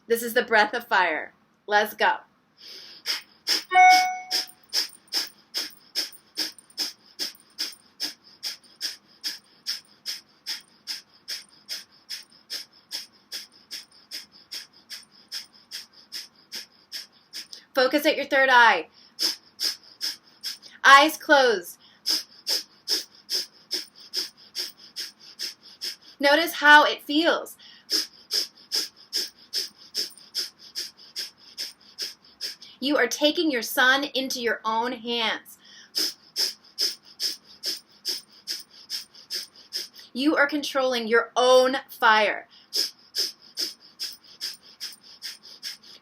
This is the breath of fire. Let's go. Focus at your third eye. Eyes closed. Notice how it feels. You are taking your sun into your own hands. You are controlling your own fire.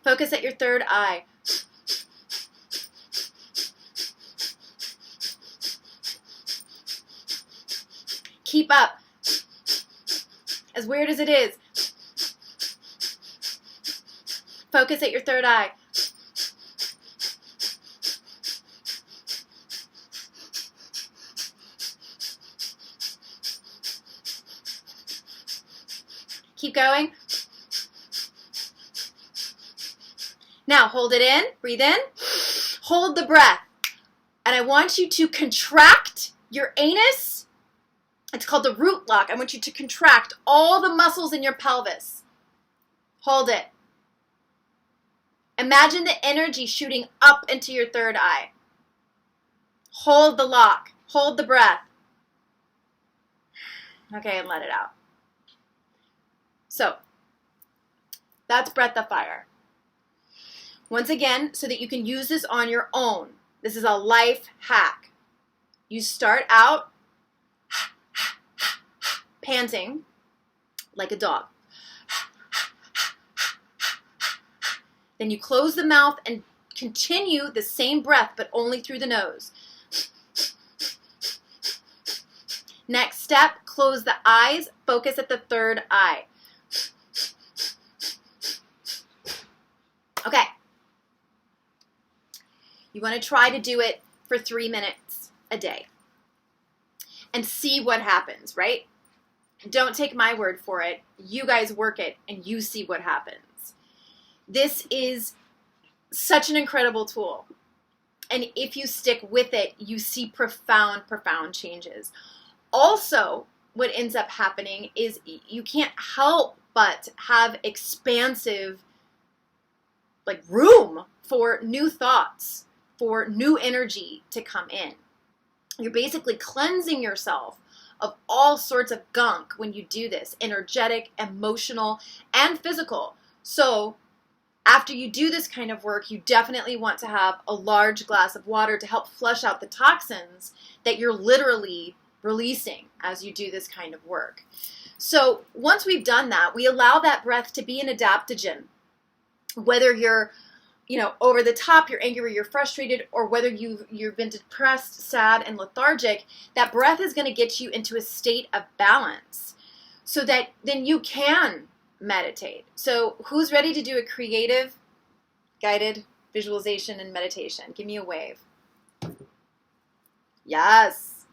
Focus at your third eye. Keep up. As weird as it is. Focus at your third eye. Keep going. Now hold it in. Breathe in. Hold the breath. And I want you to contract your anus. It's called the root lock. I want you to contract all the muscles in your pelvis. Hold it. Imagine the energy shooting up into your third eye. Hold the lock. Hold the breath. Okay, and let it out. So, that's breath of fire. Once again, so that you can use this on your own. This is a life hack. You start out panting like a dog. Then you close the mouth and continue the same breath, but only through the nose. Next step, close the eyes, focus at the third eye. Okay. You want to try to do it for 3 minutes a day and see what happens, right? Don't take my word for it. You guys work it and you see what happens. This is such an incredible tool. And if you stick with it, you see profound, profound changes. Also, what ends up happening is you can't help but have expansive room for new thoughts, for new energy to come in. You're basically cleansing yourself of all sorts of gunk when you do this, energetic, emotional, and physical. So after you do this kind of work, you definitely want to have a large glass of water to help flush out the toxins that you're literally releasing as you do this kind of work. So once we've done that, we allow that breath to be an adaptogen. Whether you're over the top, you're angry, you're frustrated, or whether you've been depressed, sad, and lethargic, that breath is going to get you into a state of balance so that then you can meditate. So who's ready to do a creative, guided visualization and meditation? Give me a wave. Yes.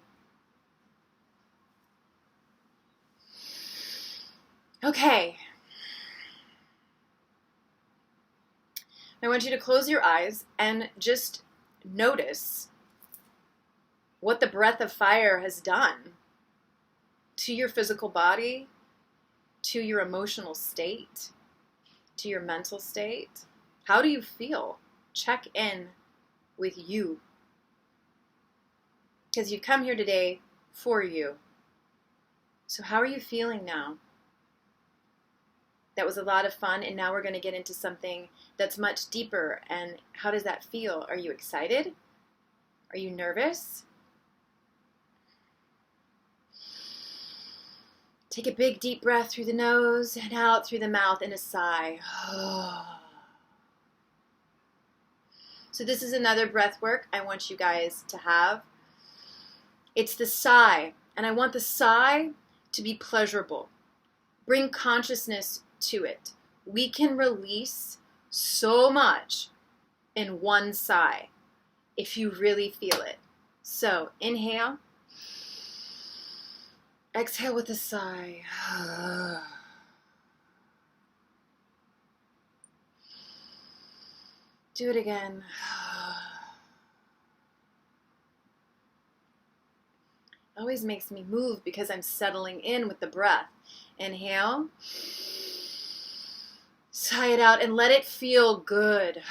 Okay. I want you to close your eyes and just notice what the breath of fire has done to your physical body, to your emotional state, to your mental state. How do you feel? Check in with you. Because you've come here today for you. So how are you feeling now? That was a lot of fun, and now we're going to get into something that's much deeper. And how does that feel? Are you excited? Are you nervous? Take a big deep breath through the nose and out through the mouth in a sigh. So this is another breath work I want you guys to have. It's the sigh, and I want the sigh to be pleasurable. Bring consciousness to it. We can release so much in one sigh if you really feel it. So inhale, exhale with a sigh. Do it again. Always makes me move because I'm settling in with the breath. Inhale. Sigh it out and let it feel good.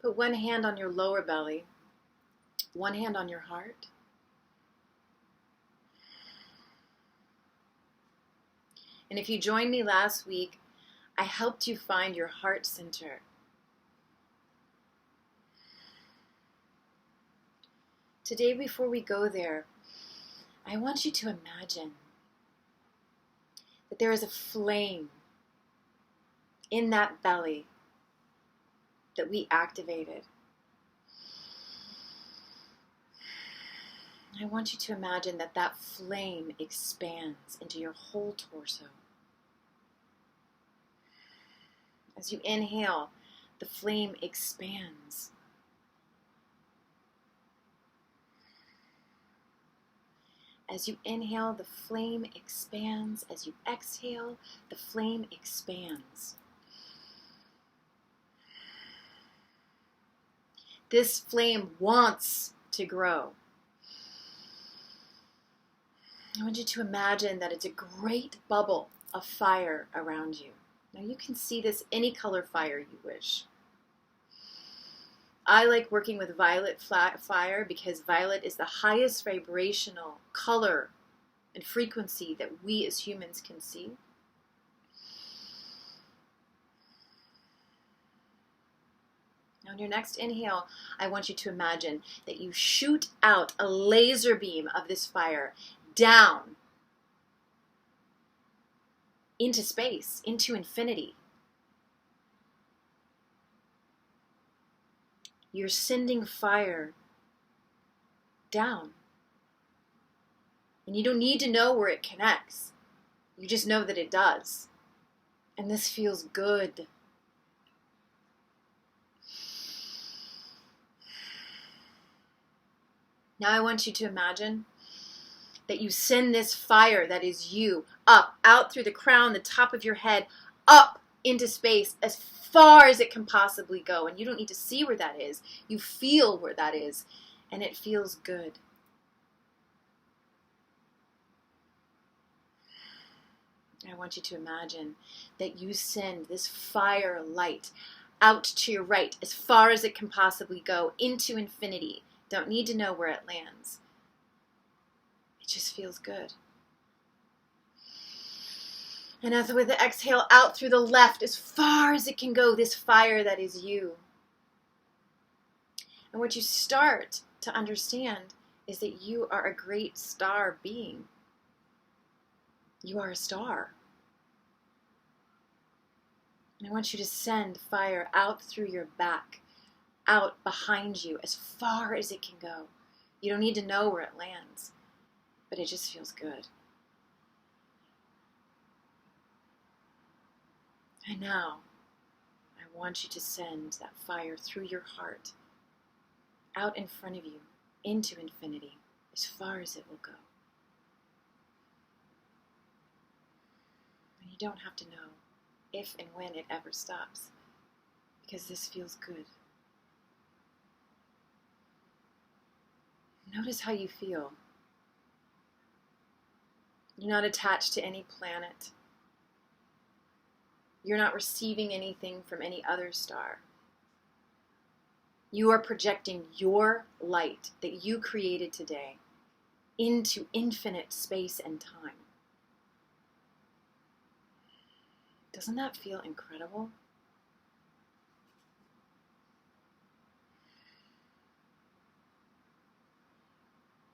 Put one hand on your lower belly, one hand on your heart. And if you joined me last week, I helped you find your heart center. Today, before we go there, I want you to imagine that there is a flame in that belly that we activated. I want you to imagine that that flame expands into your whole torso. As you inhale, the flame expands. As you inhale, the flame expands. As you exhale, the flame expands. This flame wants to grow. I want you to imagine that it's a great bubble of fire around you. Now you can see this any color fire you wish. I like working with violet fire because violet is the highest vibrational color and frequency that we as humans can see. Now, on your next inhale, I want you to imagine that you shoot out a laser beam of this fire down into space, into infinity. You're sending fire down. And you don't need to know where it connects. You just know that it does. And this feels good. Now I want you to imagine that you send this fire that is you up, out through the crown, the top of your head, up into space as far as it can possibly go. And you don't need to see where that is. You feel where that is, and it feels good. I want you to imagine that you send this fire light out to your right as far as it can possibly go into infinity. Don't need to know where it lands. It just feels good. And as with the exhale, out through the left as far as it can go, this fire that is you. And what you start to understand is that you are a great star being. You are a star. And I want you to send fire out through your back, out behind you as far as it can go. You don't need to know where it lands, but it just feels good. And now, I want you to send that fire through your heart, out in front of you, into infinity, as far as it will go. And you don't have to know if and when it ever stops, because this feels good. Notice how you feel. You're not attached to any planet. You're not receiving anything from any other star. You are projecting your light that you created today into infinite space and time. Doesn't that feel incredible?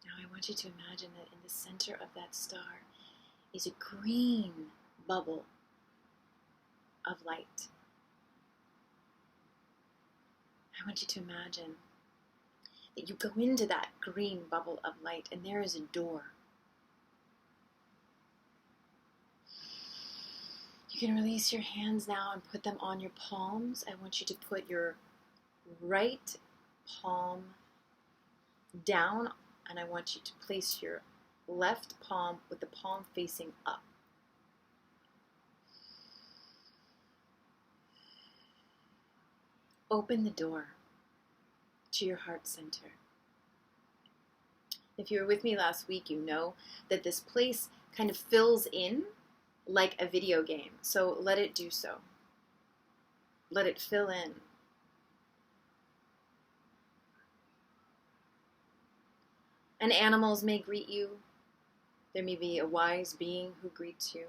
Now I want you to imagine that in the center of that star is a green bubble of light. I want you to imagine that you go into that green bubble of light and there is a door. You can release your hands now and put them on your palms. I want you to put your right palm down, and I want you to place your left palm with the palm facing up. Open the door to your heart center. If you were with me last week, you know that this place kind of fills in like a video game. So let it do so. Let it fill in. And animals may greet you. There may be a wise being who greets you.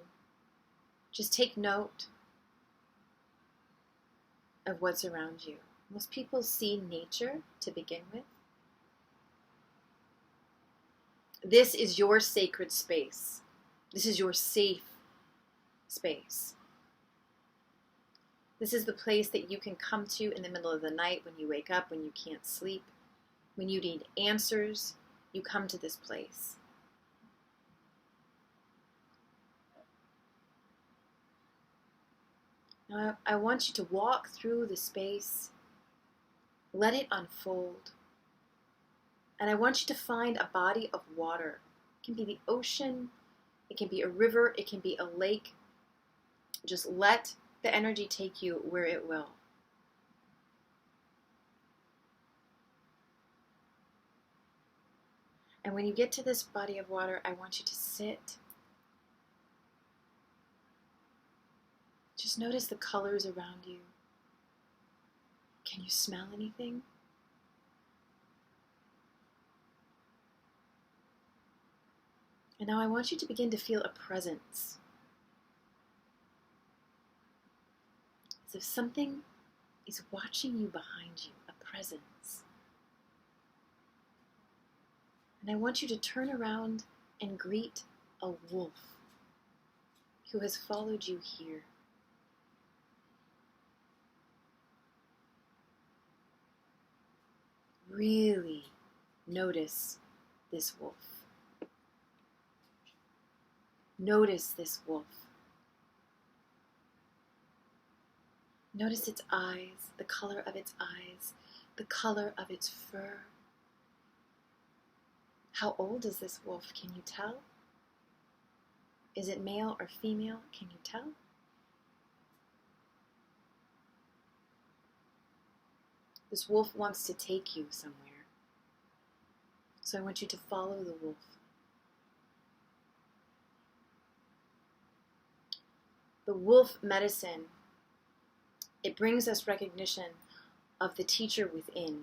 Just take note of what's around you. Most people see nature to begin with. This is your sacred space. This is your safe space. This is the place that you can come to in the middle of the night when you wake up, when you can't sleep, when you need answers. You come to this place. Now, I want you to walk through the space, let it unfold, and I want you to find a body of water. It can be the ocean, it can be a river, it can be a lake. Just let the energy take you where it will. And when you get to this body of water, I want you to sit. Just notice the colors around you. Can you smell anything? And now I want you to begin to feel a presence. As if something is watching you behind you, a presence. And I want you to turn around and greet a wolf who has followed you here. Really notice this wolf. Notice this wolf. Notice its eyes, the color of its eyes, the color of its fur. How old is this wolf? Can you tell? Is it male or female? Can you tell? This wolf wants to take you somewhere. So I want you to follow the wolf. The wolf medicine, it brings us recognition of the teacher within.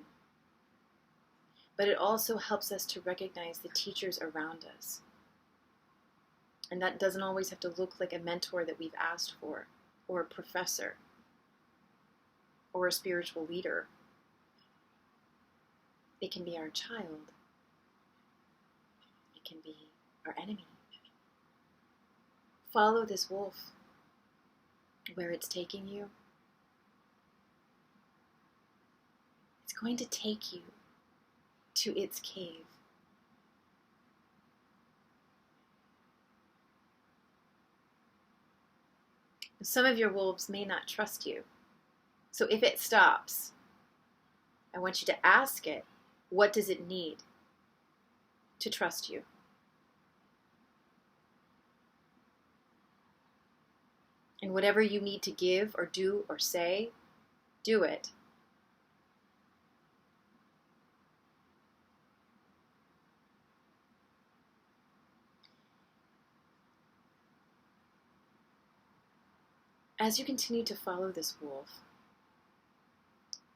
But it also helps us to recognize the teachers around us. And that doesn't always have to look like a mentor that we've asked for, or a professor, or a spiritual leader. It can be our child. It can be our enemy. Follow this wolf where it's taking you. It's going to take you to its cave. Some of your wolves may not trust you. So if it stops, I want you to ask it, what does it need to trust you? And whatever you need to give or do or say, do it. As you continue to follow this wolf,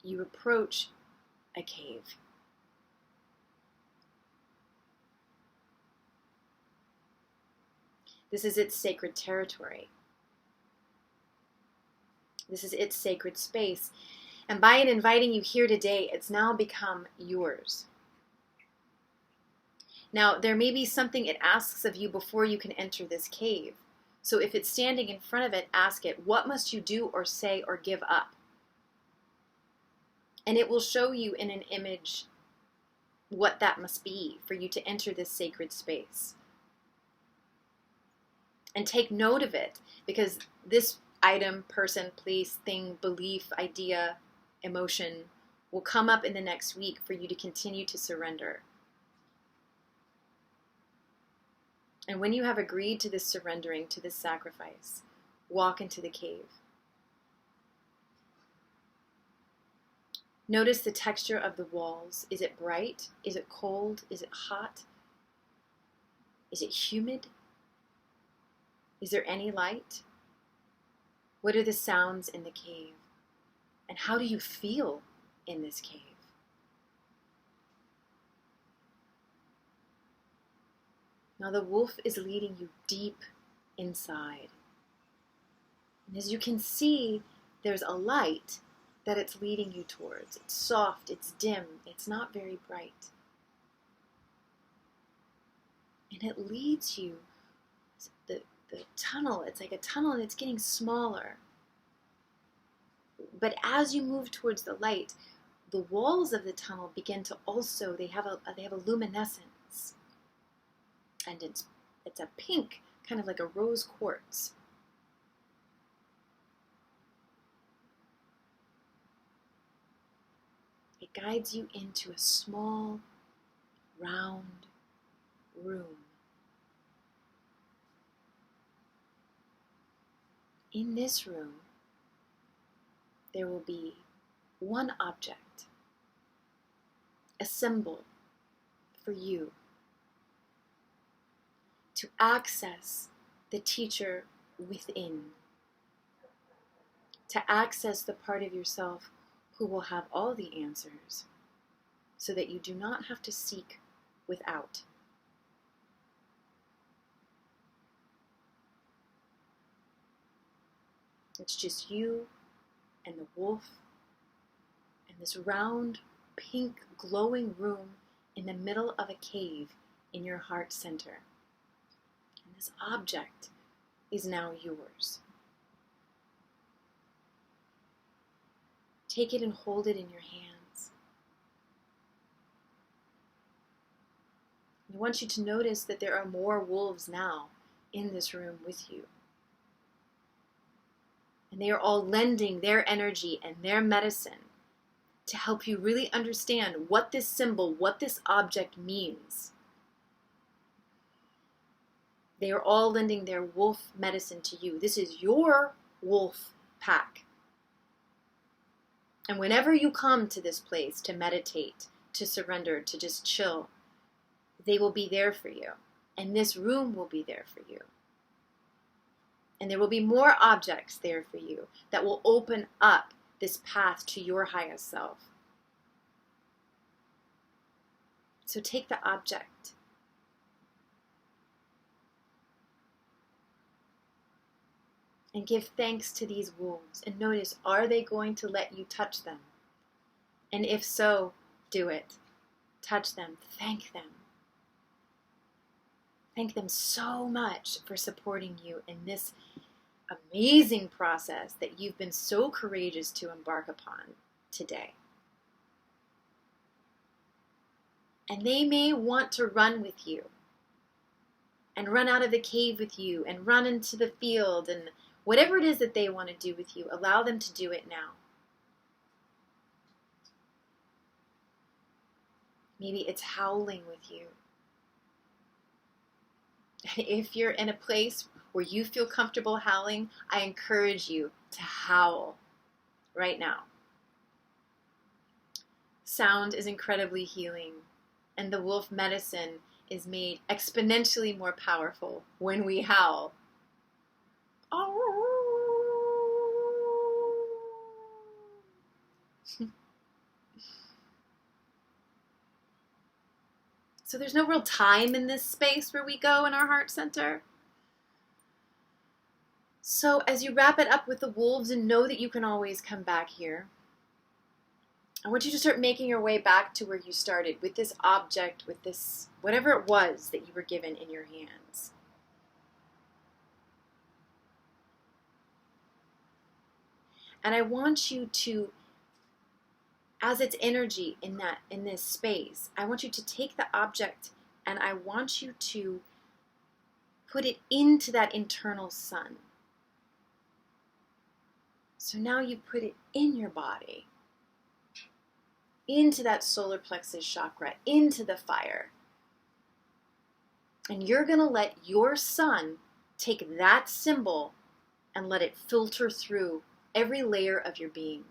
you approach a cave. This is its sacred territory. This is its sacred space. And by it inviting you here today, it's now become yours. Now, there may be something it asks of you before you can enter this cave. So if it's standing in front of it, ask it, what must you do or say or give up? And it will show you in an image what that must be for you to enter this sacred space. And take note of it, because this item, person, place, thing, belief, idea, emotion will come up in the next week for you to continue to surrender. And when you have agreed to this surrendering, to this sacrifice, walk into the cave. Notice the texture of the walls. Is it bright? Is it cold? Is it hot? Is it humid? Is there any light? What are the sounds in the cave? And how do you feel in this cave? Now the wolf is leading you deep inside. And as you can see, there's a light that it's leading you towards. It's soft, it's dim, it's not very bright. And it leads you, the tunnel, it's like a tunnel and it's getting smaller. But as you move towards the light, the walls of the tunnel begin to also, they have a luminescence. And it's a pink, kind of like a rose quartz. It guides you into a small, round room. In this room, there will be one object, a symbol for you to access the teacher within, to access the part of yourself who will have all the answers, so that you do not have to seek without. It's just you and the wolf and this round, pink, glowing room in the middle of a cave in your heart center. And this object is now yours. Take it and hold it in your hands. I want you to notice that there are more wolves now in this room with you. And they are all lending their energy and their medicine to help you really understand what this symbol, what this object means. They are all lending their wolf medicine to you. This is your wolf pack. And whenever you come to this place to meditate, to surrender, to just chill, they will be there for you. And this room will be there for you. And there will be more objects there for you that will open up this path to your highest self. So take the object. And give thanks to these wolves. And notice, are they going to let you touch them? And if so, do it. Touch them. Thank them. Thank them so much for supporting you in this amazing process that you've been so courageous to embark upon today. And they may want to run with you and run out of the cave with you and run into the field and whatever it is that they want to do with you, allow them to do it now. Maybe it's howling with you. If you're in a place where you feel comfortable howling, I encourage you to howl right now. Sound is incredibly healing, and the wolf medicine is made exponentially more powerful when we howl. So there's no real time in this space where we go in our heart center. So as you wrap it up with the wolves and know that you can always come back here, I want you to start making your way back to where you started with this object, with this, whatever it was that you were given in your hands. And I want you to, as its energy in this space, I want you to take the object and I want you to put it into that internal sun. So now you put it in your body. into that solar plexus chakra, into the fire. And you're going to let your sun take that symbol and let it filter through every layer of your being.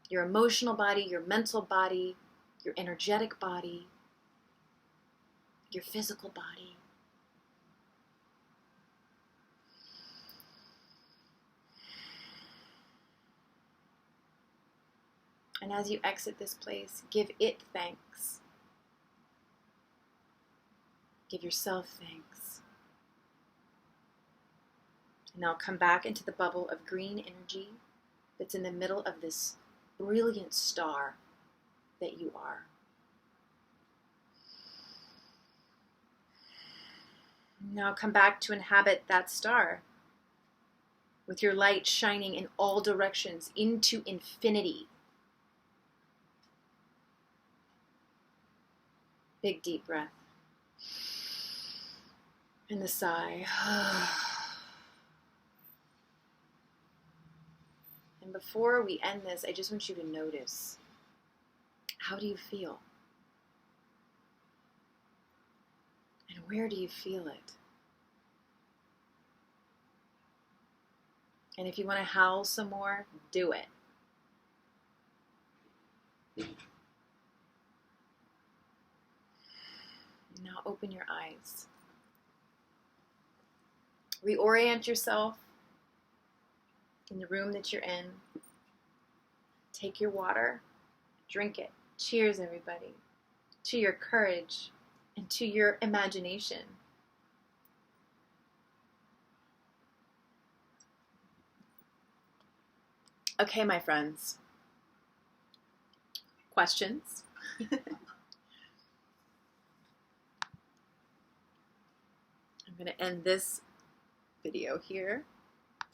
Your emotional body, your mental body, your energetic body, your physical body. And as you exit this place, give it thanks. Give yourself thanks. And now come back into the bubble of green energy that's in the middle of this brilliant star that you are. Now come back to inhabit that star with your light shining in all directions into infinity. Big deep breath. And the sigh. And before we end this, I just want you to notice, how do you feel? And where do you feel it? And if you want to howl some more, do it. Now open your eyes. Reorient yourself in the room that you're in. Take your water, drink it. Cheers, everybody, to your courage and to your imagination. Okay, my friends. Questions? I'm going to end this video here.